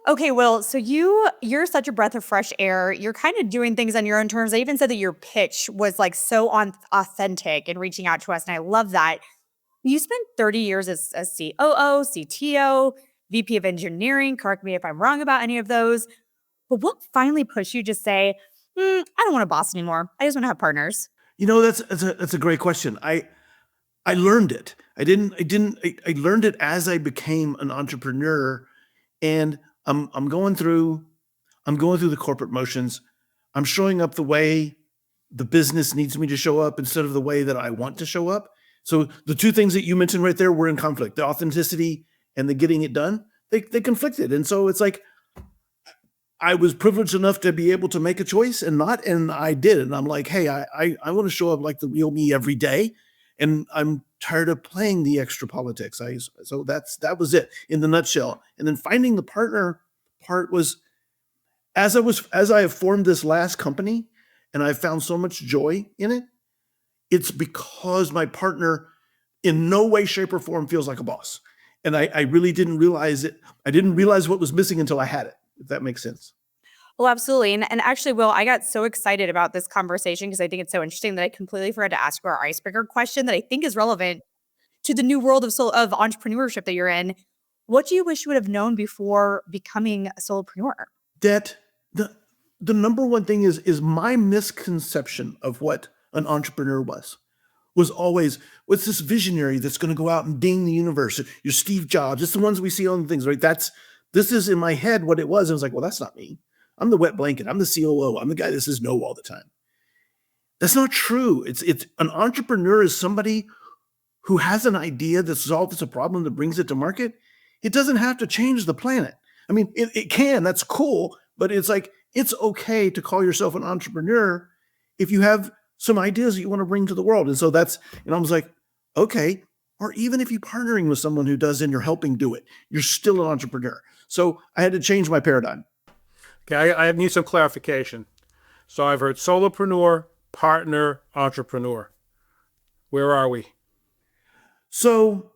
Okay, well, so you're such a breath of fresh air. You're kind of doing things on your own terms. I even said that your pitch was like so authentic in reaching out to us, and I love that. You spent 30 years as a COO, CTO, VP of engineering. Correct me if I'm wrong about any of those. But what finally pushed you to say, I don't want a boss anymore. I just want to have partners? That's a great question. I learned it. I learned it as I became an entrepreneur, and I'm going through the corporate motions. I'm showing up the way the business needs me to show up instead of the way that I want to show up. So the two things that you mentioned right there were in conflict: the authenticity and the getting it done. They conflicted, and so it's like I was privileged enough to be able to make a choice and not, and I did. And I'm like, hey, I want to show up like the real me every day, and I'm tired of playing the extra politics. So that was it in the nutshell. And then finding the partner part was as I have formed this last company, and I've found so much joy in it. It's because my partner, in no way, shape, or form, feels like a boss. And I really didn't realize it. I didn't realize what was missing until I had it, if that makes sense. Well, absolutely. And actually, Will, I got so excited about this conversation because I think it's so interesting that I completely forgot to ask you our icebreaker question that I think is relevant to the new world of entrepreneurship that you're in. What do you wish you would have known before becoming a solopreneur? That the number one thing is my misconception of what an entrepreneur was always, what's this visionary that's going to go out and ding the universe? You're Steve Jobs. It's the ones we see on things, right? This is in my head what it was. I was like, well, that's not me. I'm the wet blanket. I'm the COO. I'm the guy that says no all the time. That's not true. It's an entrepreneur is somebody who has an idea that solves a problem that brings it to market. It doesn't have to change the planet. I mean, it can. That's cool. But it's like, it's okay to call yourself an entrepreneur if you have some ideas that you want to bring to the world. And so I was like, okay. Or even if you're partnering with someone who does and you're helping do it, you're still an entrepreneur. So I had to change my paradigm. Okay, I need some clarification. So I've heard solopreneur, partner, entrepreneur. Where are we? So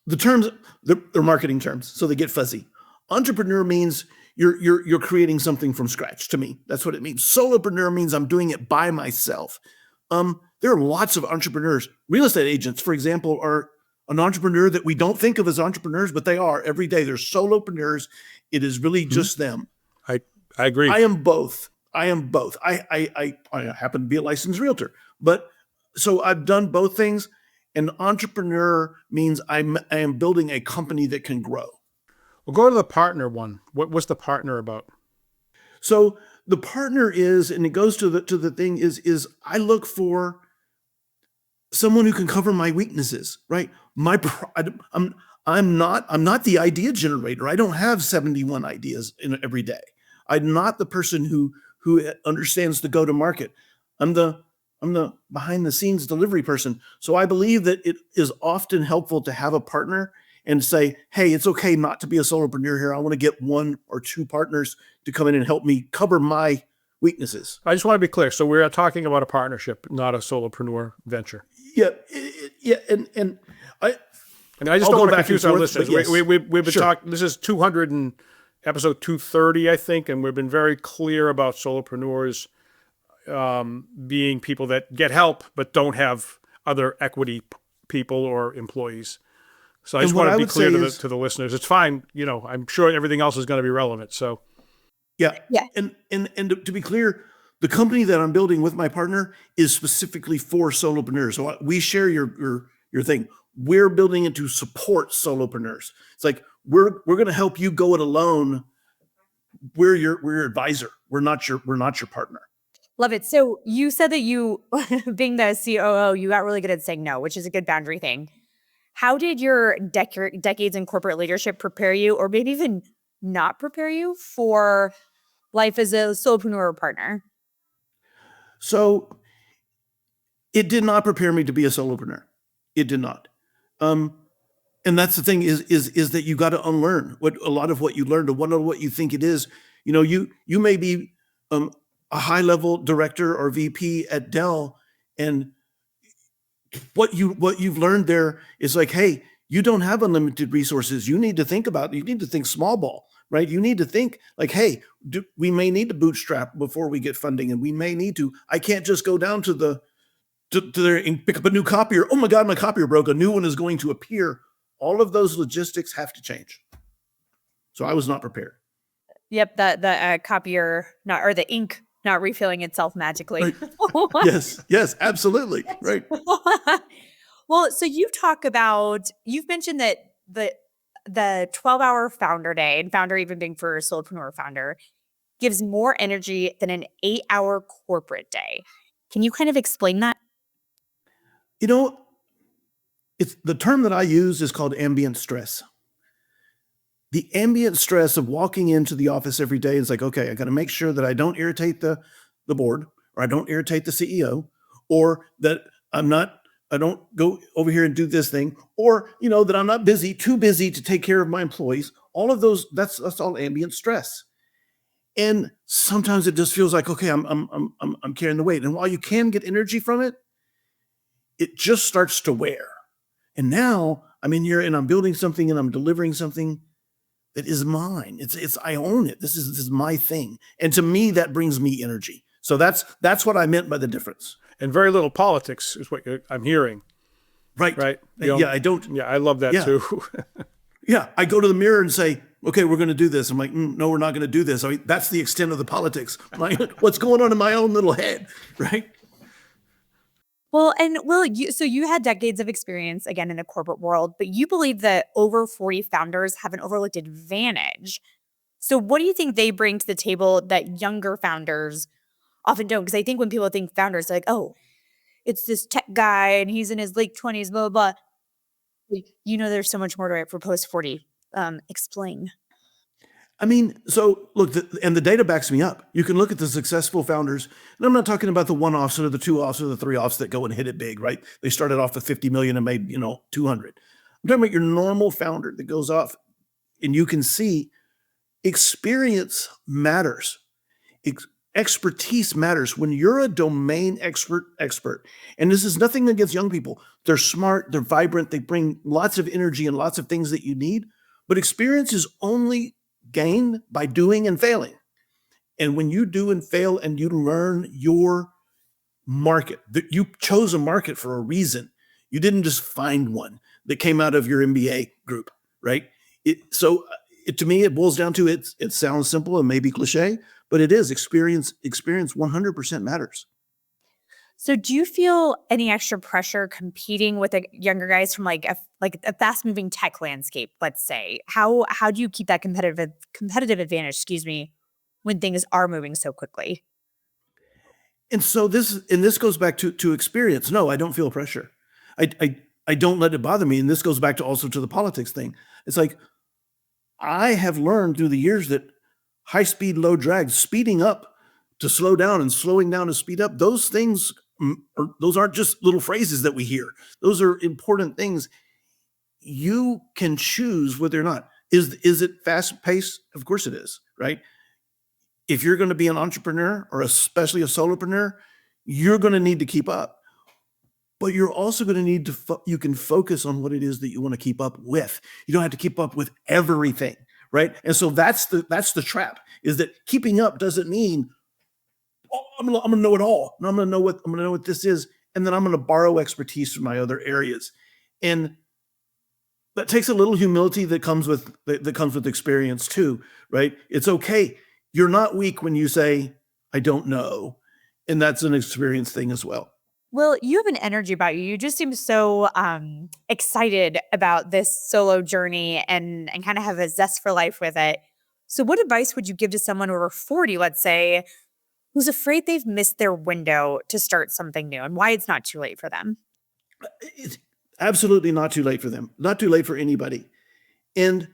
the terms, they're marketing terms, so they get fuzzy. Entrepreneur means you're creating something from scratch. To me, that's what it means. Solopreneur means I'm doing it by myself. There are lots of entrepreneurs. Real estate agents, for example, are an entrepreneur that we don't think of as entrepreneurs, but they are every day. They're solopreneurs. It is really just them. I agree. I am both. I happen to be a licensed realtor, but so I've done both things. An entrepreneur means I am building a company that can grow. We'll go to the partner one. What's the partner about? So the partner is, and it goes to the thing is I look for someone who can cover my weaknesses, right? I'm not the idea generator. I don't have 71 ideas in every day. I'm not the person who understands the go to market. I'm the behind the scenes delivery person. So I believe that it is often helpful to have a partner and say, hey, it's okay not to be a solopreneur here. I want to get one or two partners to come in and help me cover my weaknesses. I just want to be clear. So we're talking about a partnership, not a solopreneur venture. Yeah. And I just don't want to confuse our listeners. Yes. We've been talking, this is episode 230, I think, and we've been very clear about solopreneurs being people that get help but don't have other equity people or employees. So I just want to be clear to the listeners. It's fine. I'm sure everything else is going to be relevant. So yeah. And to be clear, the company that I'm building with my partner is specifically for solopreneurs. So we share your thing. We're building it to support solopreneurs. It's like we're going to help you go it alone. We're your advisor. We're not your partner. Love it. So you said that you, being the COO, you got really good at saying no, which is a good boundary thing. How did your decades in corporate leadership prepare you, or maybe even not prepare you, for life as a solopreneur partner? So it did not prepare me to be a solopreneur. It did not. And that's the thing is that you got to unlearn a lot of what you learned, and what you think it is. You may be a high level director or VP at Dell, and what you've learned there is like, hey, you don't have unlimited resources. You need to think small ball, right? You need to think like, hey, we may need to bootstrap before we get funding, and we may need to. I can't just go down to there and pick up a new copier. Oh my God, my copier broke. A new one is going to appear. All of those logistics have to change. So I was not prepared. Yep, the copier not, or the ink not refilling itself magically. Right. Yes, absolutely. Right. Well, so you've mentioned that the 12-hour founder day, and founder even being for a solopreneur founder, gives more energy than an 8-hour corporate day. Can you kind of explain that? You know, it's the term that I use is called ambient stress. The ambient stress of walking into the office every day is like, okay, I got to make sure that I don't irritate the board, or I don't irritate the CEO, or that I don't go over here and do this thing, or, that I'm not too busy to take care of my employees. All of those, that's all ambient stress. And sometimes it just feels like, okay, I'm carrying the weight. And while you can get energy from it, it just starts to wear. And now I'm in here and I'm building something and I'm delivering something that is mine. I own it. This is my thing. And to me, that brings me energy. So that's what I meant by the difference. And very little politics is what I'm hearing. Right. Right. Yeah, I don't. Yeah, I love that too. Yeah, I go to the mirror and say, okay, we're going to do this. I'm like, no, we're not going to do this. That's the extent of the politics. What's going on in my own little head, right? Well, and so you had decades of experience, again, in the corporate world, but you believe that over 40 founders have an overlooked advantage. So what do you think they bring to the table that younger founders often don't? Because I think when people think founders, they're like, oh, it's this tech guy and he's in his late 20s, blah, blah, blah. There's so much more to it for post 40. Explain. I mean, so look, and the data backs me up. You can look at the successful founders, and I'm not talking about the one-offs or the two-offs or the three-offs that go and hit it big, right? They started off with 50 million and made, 200. I'm talking about your normal founder that goes off, and you can see experience matters. Expertise matters. When you're a domain expert, and this is nothing against young people. They're smart, they're vibrant, they bring lots of energy and lots of things that you need, but experience is only gained by doing and failing. And when you do and fail and you learn your market, that you chose a market for a reason. You didn't just find one that came out of your MBA group, right? To me, it boils down to it sounds simple and maybe cliche, but it is experience 100% matters. So do you feel any extra pressure competing with the younger guys from like a fast moving tech landscape, let's say? How do you keep that competitive advantage, when things are moving so quickly? And so this goes back to experience. No, I don't feel pressure. I don't let it bother me. And this goes back also to the politics thing. It's like, I have learned through the years that high speed, low drag, speeding up to slow down and slowing down to speed up, those things, those aren't just little phrases that we hear. Those are important things. You can choose whether or not. Is it fast paced? Of course it is, right? If you're going to be an entrepreneur, or especially a solopreneur, you're going to need to keep up. But you're also going to need to, you can focus on what it is that you want to keep up with. You don't have to keep up with everything, right? And so that's the trap, is that keeping up doesn't mean, oh, I'm going to know it all. And I'm going to know what this is. And then I'm going to borrow expertise from my other areas. And that takes a little humility that comes with experience too, right? It's okay. You're not weak when you say, I don't know. And that's an experience thing as well. Well, you have an energy about you. You just seem so excited about this solo journey and kind of have a zest for life with it. So what advice would you give to someone over 40, let's say, who's afraid they've missed their window to start something new, and why it's not too late for them? It's absolutely not too late for them. Not too late for anybody. And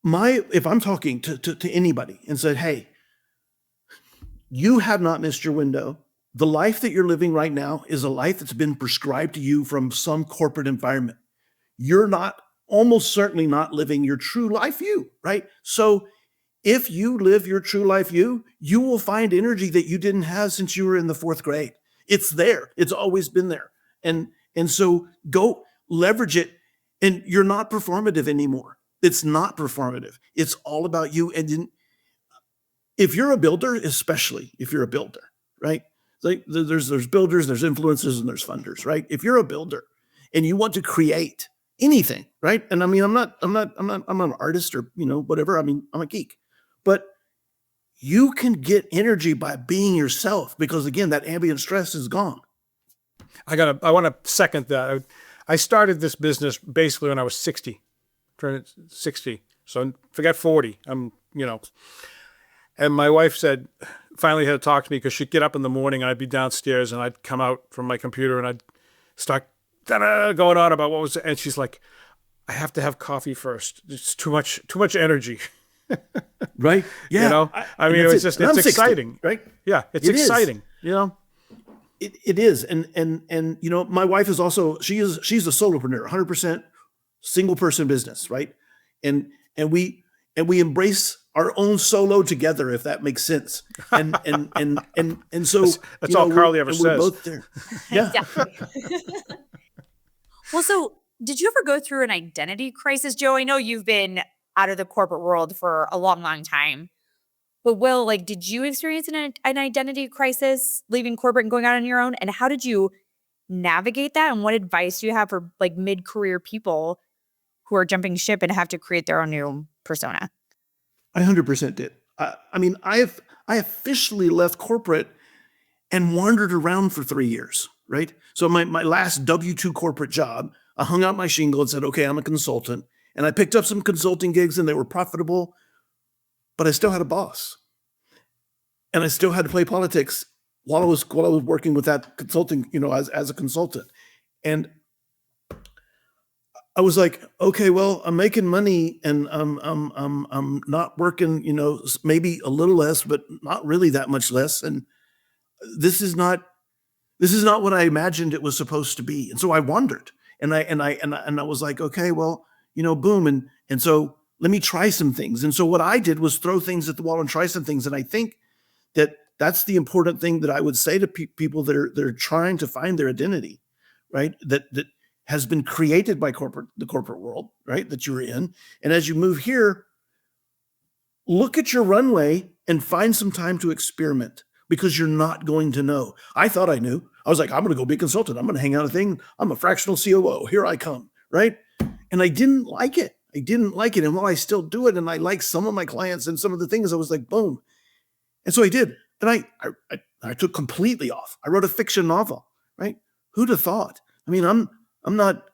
if I'm talking to anybody and said, hey, you have not missed your window. The life that you're living right now is a life that's been prescribed to you from some corporate environment. You're almost certainly not living your true life you, right? So if you live your true life you will find energy that you didn't have since you were in the 4th grade. It's there. It's always been there. And so go leverage it. And you're not performative anymore. It's not performative. It's all about you. And if you're a builder, especially if you're a builder, right? Like there's builders, there's influencers, and there's funders, right? If you're a builder and you want to create anything, right? And I mean, I'm an artist or, whatever. I mean, I'm a geek, but you can get energy by being yourself because again, that ambient stress is gone. I want to second that. I started this business basically when I was 60, turned 60. So forget 40. And my wife said, finally had to talk to me because she'd get up in the morning and I'd be downstairs and I'd come out from my computer and I'd start going on about what was, and she's like, I have to have coffee first. It's too much energy. Right. Yeah. I mean, it's just, it's exciting. 60, right? Yeah. It's exciting, It is. And my wife is also, she's a solopreneur, 100% single person business. Right. And we embrace our own solo together, if that makes sense. And so that's all Carly ever we're says. both there. Yeah. Well, so did you ever go through an identity crisis, Joe? I know you've been out of the corporate world for a long, long time. But Will, did you experience an identity crisis leaving corporate and going out on your own? And how did you navigate that? And what advice do you have for mid-career people who are jumping ship and have to create their own new persona? I 100% did. I officially left corporate and wandered around for 3 years, right? So my last W-2 corporate job, I hung out my shingle and said, okay, I'm a consultant. And I picked up some consulting gigs and they were profitable, but I still had a boss. And I still had to play politics while I was working with that consulting, as a consultant. And I was like, okay, well, I'm making money and I'm not working, maybe a little less, but not really that much less. And this is not what I imagined it was supposed to be. And so I wondered, and I was like, okay, well, boom. And so let me try some things. And so what I did was throw things at the wall and try some things. And I think that that's the important thing that I would say to people that are trying to find their identity, right? That has been created by the corporate world, right? That you're in. And as you move here, look at your runway and find some time to experiment because you're not going to know. I thought I knew. I was like, I'm going to go be a consultant. I'm going to hang out a thing. I'm a fractional COO. Here I come, right? And I didn't like it. And while I still do it, and I like some of my clients and some of the things, I was like, boom. And so I did. And I took completely off. I wrote a fiction novel, right? Who'd have thought? I mean, I'm not,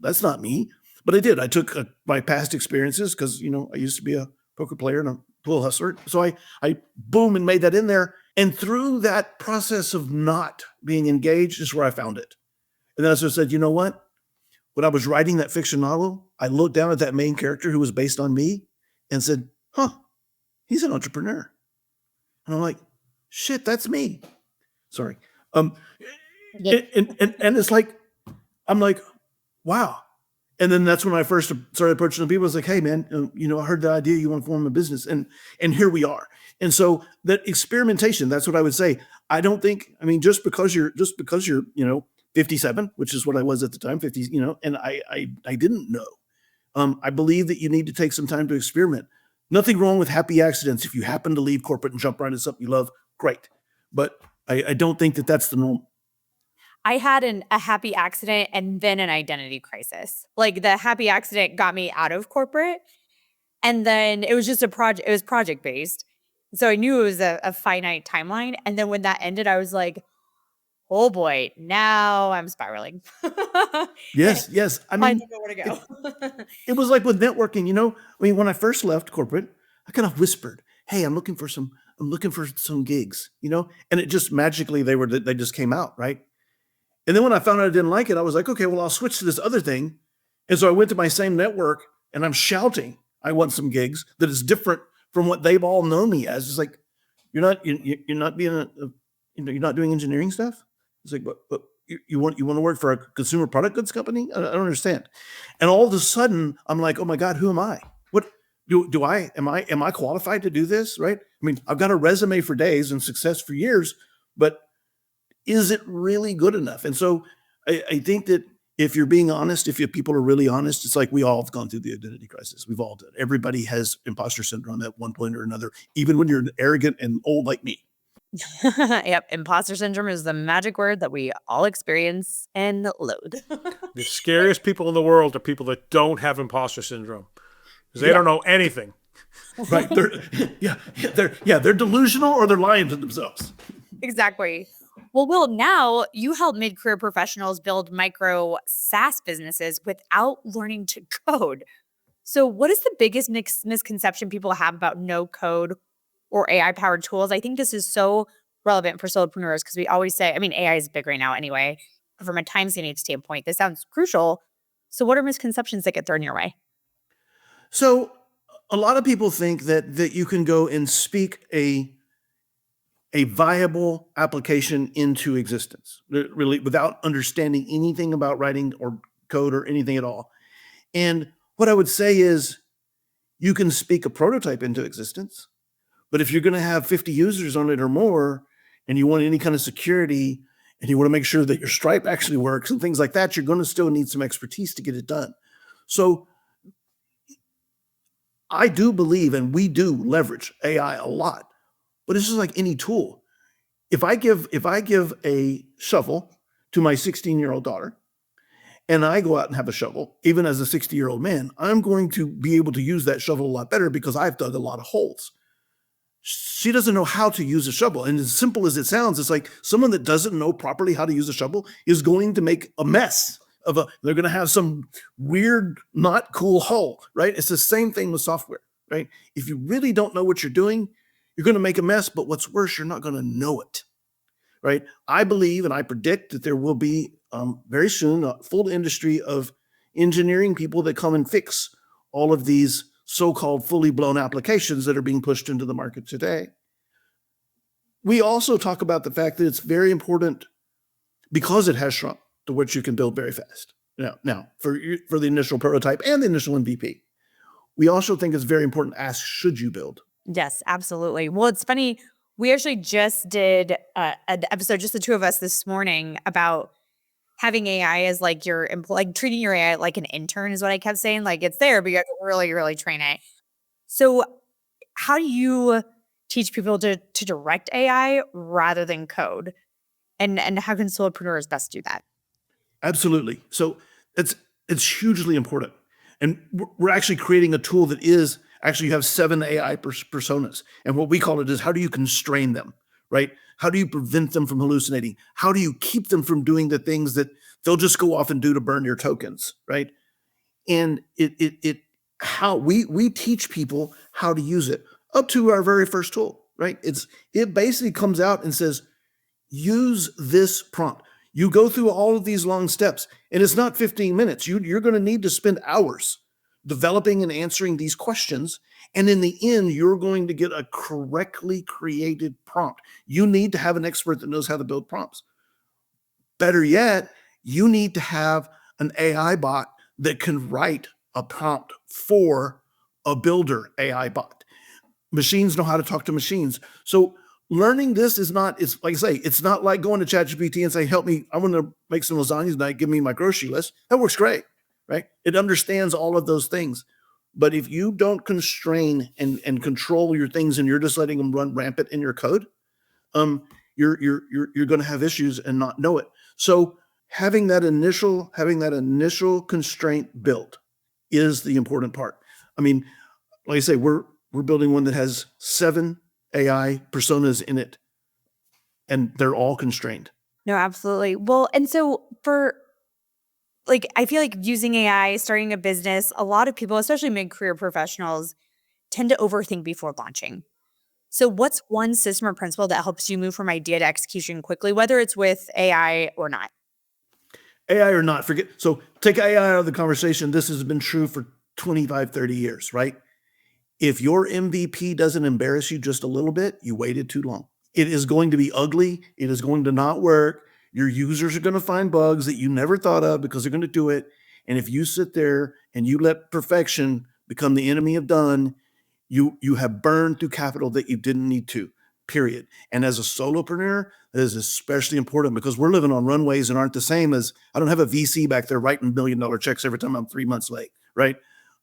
that's not me, but I did. I took my past experiences because, I used to be a poker player and a pool hustler. So I boom and made that in there. And through that process of not being engaged is where I found it. And then I said, you know what? When I was writing that fiction novel, I looked down at that main character who was based on me and said, he's an entrepreneur. And I'm like, shit, that's me. Sorry. Yep. And it's like, I'm like, wow. And then that's when I first started approaching people. I was like, hey man, I heard the idea you want to form a business, and here we are. And so that experimentation, that's what I would say. I don't think, just because you're 57, which is what I was at the time, 50, and I didn't know. I believe that you need to take some time to experiment. Nothing wrong with happy accidents. If you happen to leave corporate and jump right into something you love, great. But I don't think that that's the norm. I had a happy accident and then an identity crisis. The happy accident got me out of corporate, and then it was just it was project based. So I knew it was a finite timeline. And then when that ended, I was like, oh boy, now I'm spiraling. Yes. I didn't know where to go. It was like with networking, when I first left corporate, I kind of whispered, hey, I'm looking for some gigs, and it just magically, they just came out. Right. And then when I found out I didn't like it, I was like, okay, well, I'll switch to this other thing. And so I went to my same network and I'm shouting, I want some gigs that is different from what they've all known me as. It's like, you're not being you're not doing engineering stuff. It's like, but you want to work for a consumer product goods company? I don't understand. And all of a sudden I'm like, oh my God, who am I? What am I qualified to do this? Right. I've got a resume for days and success for years, but is it really good enough? And so I think that if you're being honest, if people are really honest, it's like we all have gone through the identity crisis. We've all done. Everybody has imposter syndrome at one point or another, even when you're arrogant and old like me. Yep. Imposter syndrome is the magic word that we all experience and loathe. The scariest people in the world are people that don't have imposter syndrome because they don't know anything. Right? They're delusional or they're lying to themselves. Exactly. Well, Will, now you help mid-career professionals build micro SaaS businesses without learning to code. So what is the biggest misconception people have about no code or AI-powered tools? I think this is so relevant for solopreneurs because we always say, I mean, AI is big right now anyway. But from a time-saving standpoint, this sounds crucial. So what are misconceptions that get thrown your way? So a lot of people think that you can go and speak a viable application into existence, really, without understanding anything about writing or code or anything at all. And what I would say is you can speak a prototype into existence, but if you're going to have 50 users on it or more, and you want any kind of security, and you want to make sure that your Stripe actually works and things like that, you're going to still need some expertise to get it done. So I do believe, and we do leverage AI a lot, but it's just like any tool. If I give a shovel to my 16-year-old daughter, and I go out and have a shovel, even as a 60-year-old man, I'm going to be able to use that shovel a lot better because I've dug a lot of holes. She doesn't know how to use a shovel. And as simple as it sounds, it's like someone that doesn't know properly how to use a shovel is going to make a mess they're going to have some weird, not cool hole, right? It's the same thing with software, right? If you really don't know what you're doing, you're going to make a mess, but what's worse, you're not going to know it, right? I believe and I predict that there will be very soon a full industry of engineering people that come and fix all of these so-called fully blown applications that are being pushed into the market today. We also talk about the fact that it's very important because it has shrunk to which you can build very fast. Now for the initial prototype and the initial MVP, we also think it's very important to ask, should you build? Yes, absolutely. Well, it's funny. We actually just did an episode, just the two of us this morning, about having AI as like your like treating your AI like an intern is what I kept saying. Like it's there, but you have to really, really train it. So how do you teach people to direct AI rather than code? And how can solopreneurs best do that? Absolutely. So it's hugely important. And we're actually creating a tool that is actually, you have 7 AI personas. And what we call it is, how do you constrain them, right? How do you prevent them from hallucinating? How do you keep them from doing the things that they'll just go off and do to burn your tokens, right? And how we teach people how to use it up to our very first tool, right? It basically comes out and says, use this prompt. You go through all of these long steps, and it's not 15 minutes. You're going to need to spend hours developing and answering these questions. And in the end, you're going to get a correctly created prompt. You need to have an expert that knows how to build prompts. Better yet, you need to have an AI bot that can write a prompt for a builder AI bot. Machines know how to talk to machines. So learning this it's like I say, it's not like going to ChatGPT and saying, help me, I want to make some lasagna tonight, give me my grocery list. That works great, right? It understands all of those things. But if you don't constrain and control your things and you're just letting them run rampant in your code, you're going to have issues and not know it. So having that initial constraint built is the important part. I mean, like I say, we're building one that has 7 AI personas in it, and they're all constrained. No, absolutely. Well, and so for like, I feel like using AI, starting a business, a lot of people, especially mid-career professionals, tend to overthink before launching. So what's one system or principle that helps you move from idea to execution quickly, whether it's with AI or not? AI or not, so take AI out of the conversation. This has been true for 25, 30 years, right? If your MVP doesn't embarrass you just a little bit, you waited too long. It is going to be ugly. It is going to not work. Your users are going to find bugs that you never thought of because they're going to do it. And if you sit there and you let perfection become the enemy of done, you have burned through capital that you didn't need to. period. And as a solopreneur, that is especially important because we're living on runways and aren't the same as, I don't have a VC back there writing $1 million checks every time I'm 3 months late, right?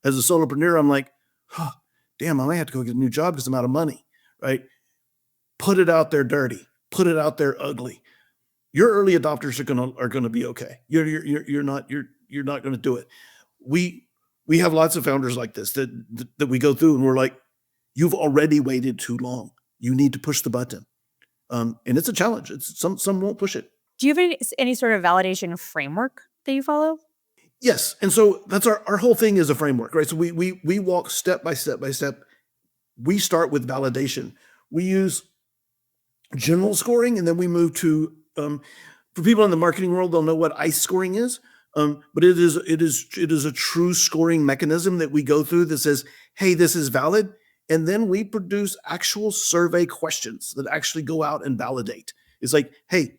As a solopreneur, I'm like, oh, damn, I might have to go get a new job because I'm out of money, right? Put it out there dirty, put it out there ugly. Your early adopters are gonna be okay. You're not gonna do it. We have lots of founders like this that we go through and we're like, you've already waited too long. You need to push the button. And it's a challenge. It's some won't push it. Do you have any sort of validation framework that you follow? Yes. And so that's our whole thing is a framework, right? So we walk step by step by step. We start with validation. We use general scoring, and then we move to, for people in the marketing world, they'll know what ICE scoring is. But it is a true scoring mechanism that we go through that says, hey, this is valid. And then we produce actual survey questions that actually go out and validate. It's like, hey,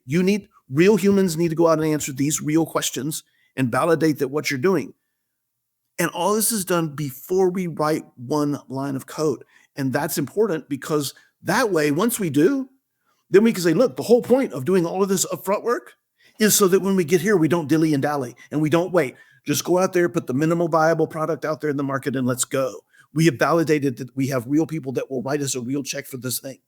real humans need to go out and answer these real questions and validate that what you're doing. And all this is done before we write one line of code. And that's important because that way, once we do, then we can say, look, the whole point of doing all of this upfront work is so that when we get here, we don't dilly and dally and we don't wait. Just go out there, put the minimal viable product out there in the market, and let's go. We have validated that we have real people that will write us a real check for this thing.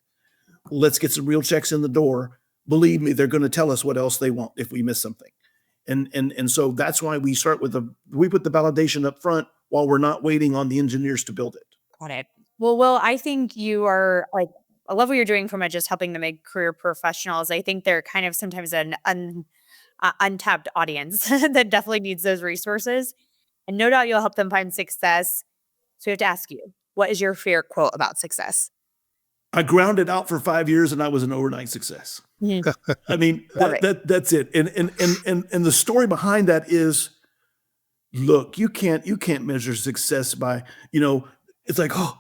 Let's get some real checks in the door. Believe me, they're going to tell us what else they want if we miss something. And so that's why we start with we put the validation up front while we're not waiting on the engineers to build it. Got it. Well, Will, I think you are I love what you're doing from just helping them make career professionals. I think they're kind of sometimes an untapped audience that definitely needs those resources. And no doubt you'll help them find success. So we have to ask you, what is your favorite quote about success? I grounded out for 5 years and I was an overnight success. I mean, that's it. And the story behind that is, look, you can't measure success by, it's like, oh,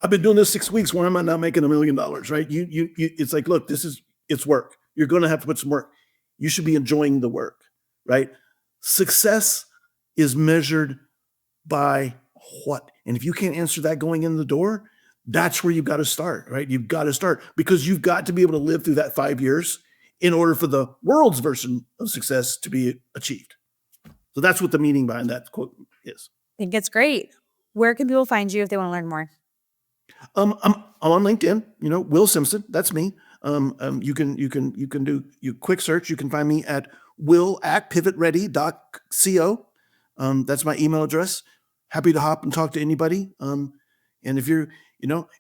I've been doing this 6 weeks. Why am I not making $1 million? Right? It's like, look, it's work. You're going to have to put some work. You should be enjoying the work, right? Success is measured by what? And if you can't answer that going in the door, that's where you've got to start, right? You've got to start because you've got to be able to live through that 5 years in order for the world's version of success to be achieved. So that's what the meaning behind that quote is. I think it's great. Where can people find you if they want to learn more? I'm on LinkedIn, Will Simpson. That's me. You can do your quick search. You can find me at will@pivotready.co. That's my email address. Happy to hop and talk to anybody. And if you're,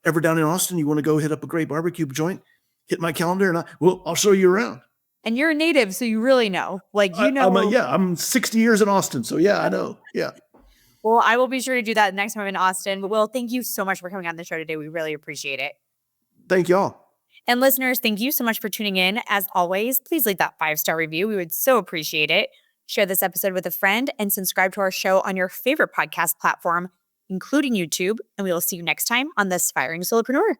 ever down in Austin, you want to go hit up a great barbecue joint, hit my calendar and I'll show you around. And you're a native, so you really know. I'm 60 years in Austin. So yeah, I know. Yeah. Well, I will be sure to do that next time I'm in Austin. But Will, thank you so much for coming on the show today. We really appreciate it. Thank y'all. And listeners, thank you so much for tuning in. As always, please leave that 5-star review. We would so appreciate it. Share this episode with a friend and subscribe to our show on your favorite podcast platform, including YouTube. And we will see you next time on The Aspiring Solopreneur.